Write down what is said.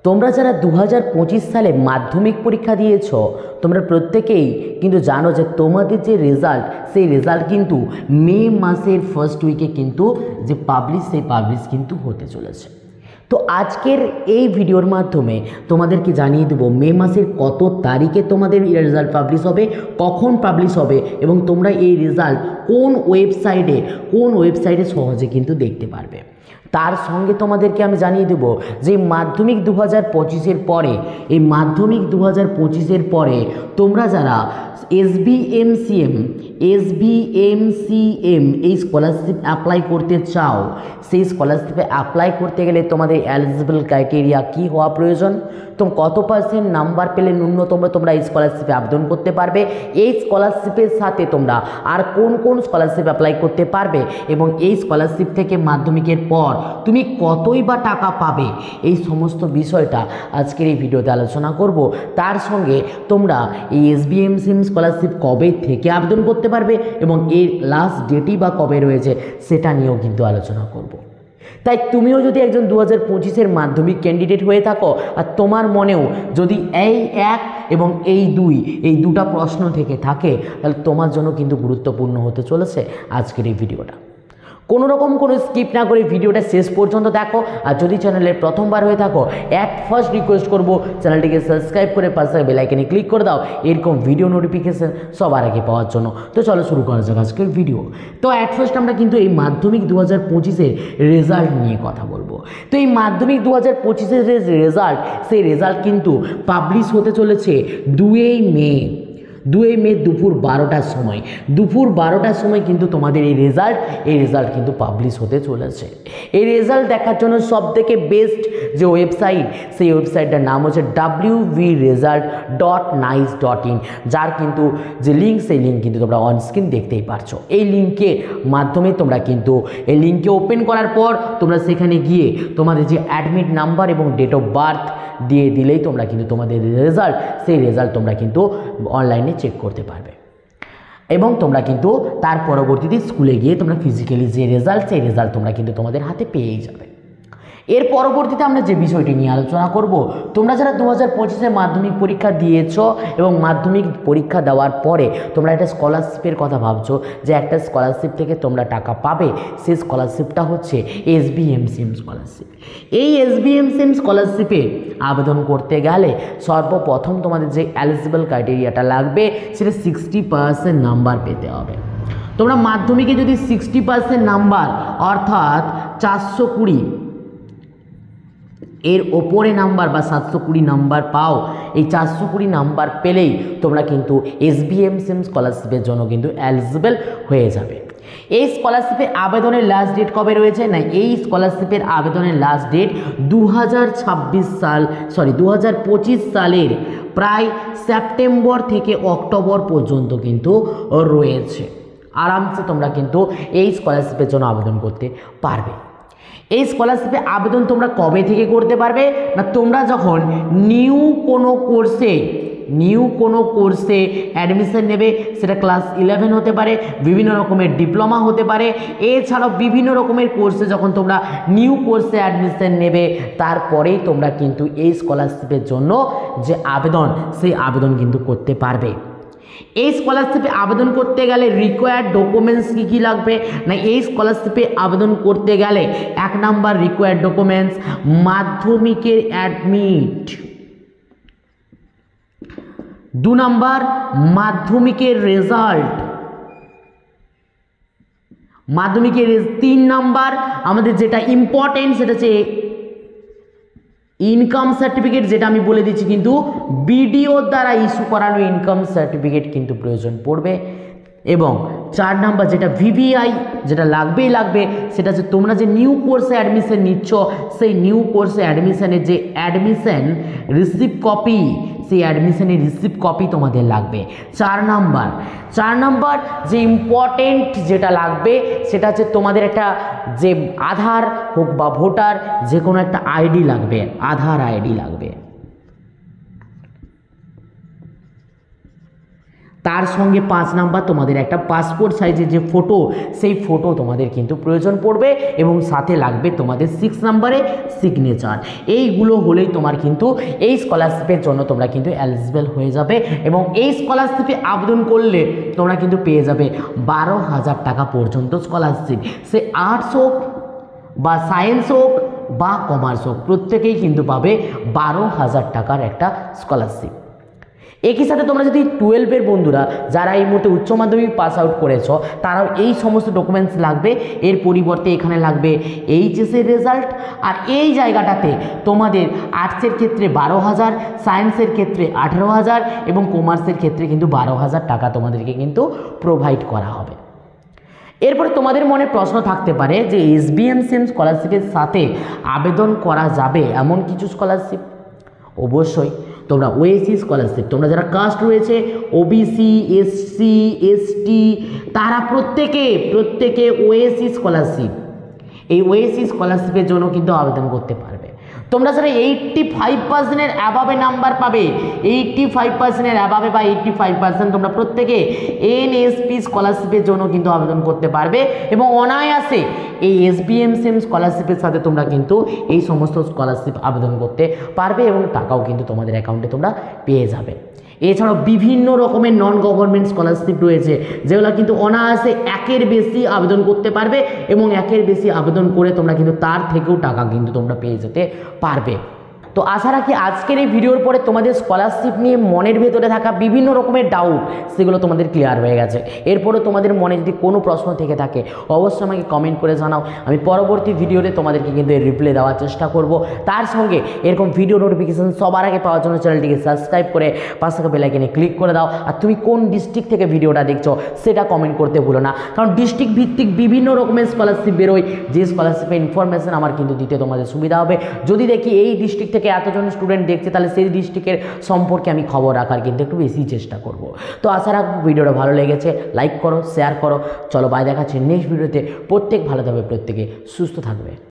তোমরা যারা 2025 সালে মাধ্যমিক পরীক্ষা দিয়েছ তোমরা প্রত্যেকেই কিন্তু জানো যে তোমাদের যে রেজাল্ট সেই রেজাল্ট কিন্তু মে মাসের ফার্স্ট উইকে কিন্তু যে পাবলিশ কিন্তু হতে চলেছে। তো আজকের এই ভিডিওর মাধ্যমে তোমাদেরকে জানিয়ে দেবো মে মাসের কত তারিখে তোমাদের রেজাল্ট পাবলিশ হবে, কখন পাবলিশ হবে এবং তোমরা এই রেজাল্ট কোন ওয়েবসাইটে সহজে কিন্তু দেখতে পারবে। তার সঙ্গে তোমাদেরকে আমি জানিয়ে দেবো যে মাধ্যমিক 2025-এর পরে তোমরা যারা SBMCM এই স্কলারশিপ অ্যাপ্লাই করতে চাও, সেই স্কলারশিপে অ্যাপ্লাই করতে গেলে তোমাদের এলিজিবল ক্রাইটেরিয়া কী হওয়া প্রয়োজন, কত পার্সেন্ট নাম্বার পেলে ন্যূনতম তোমরা এই স্কলারশিপে আবেদন করতে পারবে, এই স্কলারশিপের সাথে তোমরা আর কোন স্কলারশিপ অ্যাপ্লাই করতে পারবে এবং এই স্কলারশিপ থেকে মাধ্যমিকের পর তুমি কতই বা টাকা পাবে, এই সমস্ত বিষয়টা আজকের এই ভিডিওতে আলোচনা করব। তার সঙ্গে তোমরা এই SBMCM স্কলারশিপ কবে থেকে আবেদন করতে পারবে এবং এর লাস্ট ডেটই বা কবে রয়েছে সেটা নিয়েও কিন্তু আলোচনা করব। তাই তুমিও যদি একজন 2025-এর মাধ্যমিক ক্যান্ডিডেট হয়ে থাকো আর তোমার মনেও যদি এই 1 এবং এই 2 এই দুটা প্রশ্ন থেকে থাকে, তাহলে তোমার জন্য কিন্তু গুরুত্বপূর্ণ হতে চলেছে আজকের এই ভিডিওটা। কোনো স্কিপ না করে ভিডিওটা শেষ পর্যন্ত দেখো। আর যদি চ্যানেলে প্রথমবার হয়ে থাকো ফার্স্ট রিকোয়েস্ট করব চ্যানেলটিকে সাবস্ক্রাইব করে পাশে বেল আইকনে ক্লিক করে দাও এরকম ভিডিও নোটিফিকেশন সবার আগে পাওয়ার জন্য। তো চলো শুরু করা যাক আজকের ভিডিও। তো ফার্স্ট আমরা কিন্তু এই মাধ্যমিক 2025-এর রেজাল্ট নিয়ে কথা বলবো। তো এই মাধ্যমিক 2025-এর যে রেজাল্ট সেই রেজাল্ট কিন্তু পাবলিশ হতে চলেছে 2 মে দুপুর 12টার সময় কিন্তু তোমাদের এই রেজাল্ট কিন্তু পাবলিশ হতে চলেছে। এই রেজাল্ট দেখার জন্য সবথেকে বেস্ট যে ওয়েবসাইট, সেই ওয়েবসাইটটার নাম হচ্ছে wvresult.nice.in, যার কিন্তু যে লিঙ্ক সেই লিঙ্ক কিন্তু তোমরা অন স্ক্রিন দেখতেই পারছো। এই লিঙ্কের মাধ্যমে তোমরা কিন্তু এই লিঙ্কে ওপেন করার পর তোমরা সেখানে গিয়ে তোমাদের যে অ্যাডমিট নাম্বার এবং ডেট অফ বার্থ দিয়ে দিলেই তোমরা কিন্তু তোমাদের সেই রেজাল্ট তোমরা কিন্তু অনলাইনে চেক করতে পারবে এবং তোমরা কিন্তু তার পরবর্তীতে স্কুলে গিয়ে তোমরা ফিজিক্যালি যে রেজাল্ট সেই রেজাল্ট তোমরা কিন্তু তোমাদের হাতে পেয়েই যাবে। এর পরবর্তীতে আমরা যে বিষয়টি নিয়ে আলোচনা করব, তোমরা যারা 2025-এ মাধ্যমিক পরীক্ষা দিয়েছ এবং মাধ্যমিক পরীক্ষা দেওয়ার পরে তোমরা একটা স্কলারশিপের কথা ভাবছো যে একটা স্কলারশিপ থেকে তোমরা টাকা পাবে, সেই স্কলারশিপটা হচ্ছে SBMCM স্কলারশিপ। এই SBMCM স্কলারশিপে আবেদন করতে গেলে সর্বপ্রথম তোমাদের যে এলিজিবল ক্রাইটেরিয়াটা লাগবে সেটা 60% নাম্বার পেতে হবে। তোমরা মাধ্যমিকে যদি 60% নাম্বার অর্থাৎ 420 এর ওপরে নাম্বার বা 720 নাম্বার পাও, এই 420 নাম্বার পেলেই তোমরা কিন্তু SBMCM স্কলারশিপের জন্য কিন্তু এলিজিবল হয়ে যাবে। এই স্কলারশিপে আবেদনের লাস্ট ডেট কবে রয়েছে না, এই স্কলারশিপের আবেদনের লাস্ট ডেট 2025 সালের প্রায় সেপ্টেম্বর থেকে অক্টোবর পর্যন্ত কিন্তু রয়েছে। আরামসে তোমরা কিন্তু এই স্কলারশিপের জন্য আবেদন করতে পারবে। এই স্কলারশিপে আবেদন তোমরা কবে থেকে করতে পারবে না, তোমরা যখন নিউ কোনো কোর্সে অ্যাডমিশন নেবে, সেটা ক্লাস 11 হতে পারে, বিভিন্ন রকমের ডিপ্লোমা হতে পারে, এছাড়াও বিভিন্ন রকমের কোর্সে যখন তোমরা নিউ কোর্সে অ্যাডমিশন নেবে তারপরেই তোমরা কিন্তু এই স্কলারশিপের জন্য যে আবেদন সেই আবেদন কিন্তু করতে পারবে। এই স্কলারশিপে আবেদন করতে গেলে রিকোয়ার্ড ডকুমেন্টস কী লাগবে না, এই স্কলারশিপে আবেদন করতে গেলে 1 নাম্বার রিকোয়ার্ড ডকুমেন্টস মাধ্যমিকের অ্যাডমিট, 2 নাম্বার মাধ্যমিকের রেজাল্ট, 3 নাম্বার আমাদের যেটা ইম্পর্টেন্ট সেটা হচ্ছে ইনকাম সার্টিফিকেট, যেটা আমি বলে দিচ্ছি কিন্তু BDO দ্বারা ইস্যু করানো ইনকাম সার্টিফিকেট কিন্তু প্রয়োজন পড়বে। এবং 4 নাম্বার যেটা VVI যেটা লাগবে সেটা হচ্ছে তোমরা যে নিউ কোর্সে অ্যাডমিশন নিচ্ছ সেই নিউ কোর্সে অ্যাডমিশনের যে অ্যাডমিশন রিসিপ্ট কপি, সেই অ্যাডমিশনের রিসিপ্ট কপি তোমাদের লাগবে। 4 নাম্বার যে ইম্পর্টেন্ট যেটা লাগবে সেটা হচ্ছে তোমাদের একটা যে আধার হোক বা ভোটার যে কোনো একটা আইডি লাগবে, আধার আইডি লাগবে। তার সঙ্গে 5 নাম্বার তোমাদের একটা পাসপোর্ট সাইজের যে ফটো, সেই ফটো তোমাদের কিন্তু প্রয়োজন পড়বে এবং সাথে লাগবে তোমাদের 6 নাম্বারে সিগনেচার। এইগুলো হলেই তোমার কিন্তু এই স্কলারশিপের জন্য তোমরা কিন্তু এলিজিবল হয়ে যাবে এবং এই স্কলারশিপে আবেদন করলে তোমরা কিন্তু পেয়ে যাবে 12,000 টাকা পর্যন্ত স্কলারশিপ। সে আর্টস হোক বা সায়েন্স হোক বা কমার্স হোক, প্রত্যেকেই কিন্তু পাবে 12,000 টাকার একটা স্কলারশিপ। একই সাথে তোমরা যদি 12-এর বন্ধুরা যারা এই মুহূর্তে উচ্চ মাধ্যমিক পাস আউট করেছো, তারাও এই সমস্ত ডকুমেন্টস লাগবে। এর পরিবর্তে এখানে লাগবে এইচএসের রেজাল্ট। আর এই জায়গাটাতে তোমাদের আর্টসের ক্ষেত্রে 12,000, সায়েন্সের ক্ষেত্রে 18,000 এবং কমার্সের ক্ষেত্রে কিন্তু 12,000 টাকা তোমাদেরকে কিন্তু প্রোভাইড করা হবে। এরপরে তোমাদের মনে প্রশ্ন থাকতে পারে যে SBM-SEM স্কলারশিপের সাথে আবেদন করা যাবে এমন কিছু স্কলারশিপ। অবশ্যই তোমরা ওএসসি স্কলারশিপ, তোমরা যারা কাস্ট রয়েছে ওবিসি, এসসি, এসটি, তারা প্রত্যেকে ওএসসি স্কলারশিপ, এই ওএসসি স্কলারশিপের জন্য কিন্তু আবেদন করতে পারবে। তোমরা যারা 85%-এর অ্যাবাবে নাম্বার পাবে, 85%-এর অ্যাবাবে বা 85% তোমরা প্রত্যেকে এনএসপি স্কলারশিপের জন্য কিন্তু আবেদন করতে পারবে এবং অনায়াসে এই SBM-SEM স্কলারশিপের সাথে তোমরা কিন্তু এই সমস্ত স্কলারশিপ আবেদন করতে পারবে এবং টাকাও কিন্তু তোমাদের অ্যাকাউন্টে তোমরা পেয়ে যাবে। এছাড়াও বিভিন্ন রকমের নন গভর্নমেন্ট স্কলারশিপ রয়েছে, যেগুলো কিন্তু অনায়াসে 1-এর বেশি আবেদন করতে পারবে এবং 1-এর বেশি আবেদন করে তোমরা কিন্তু তার থেকেও টাকা কিন্তু তোমরা পেয়ে যেতে পারবে। তো আশা রাখি আজকের এই ভিডিওর পরে তোমাদের স্কলারশিপ নিয়ে মনের ভেতরে থাকা বিভিন্ন রকমের ডাউট সেগুলো তোমাদের ক্লিয়ার হয়ে গেছে। এরপরে তোমাদের মনে যদি কোনো প্রশ্ন থেকে থাকে অবশ্যই আমাকে কমেন্ট করে জানাও, আমি পরবর্তী ভিডিওতে তোমাদেরকে কিন্তু এর রিপ্লাই দেওয়ার চেষ্টা করব। তার সঙ্গে এরকম ভিডিও নোটিফিকেশান সবার আগে পাওয়ার জন্য চ্যানেলটিকে সাবস্ক্রাইব করে পাশে থাকা বেল আইকনে ক্লিক করে দাও। আর তুমি কোন ডিস্ট্রিক্ট থেকে ভিডিওটা দেখছো সেটা কমেন্ট করতে ভুলো না, কারণ ডিস্ট্রিক্ট ভিত্তিক বিভিন্ন রকমের স্কলারশিপ বেরোয়, যে স্কলারশিপের ইনফরমেশান আমার কিন্তু দিতে তোমাদের সুবিধা হবে। যদি দেখি এই ডিস্ট্রিক্ট থেকে এতজন স্টুডেন্ট দেখছে, তাহলে সেই ডিস্ট্রিক্টের সম্পর্কে আমি খবর রাখার কিন্তু একটু বেশি চেষ্টা করব। তো আশা রাখবো ভিডিওটা ভালো লেগেছে, লাইক করো, শেয়ার করো। চলো বাই, দেখাচ্ছি নেক্সট ভিডিওতে। প্রত্যেক ভালো থাকবে, প্রত্যেকে সুস্থ থাকবে।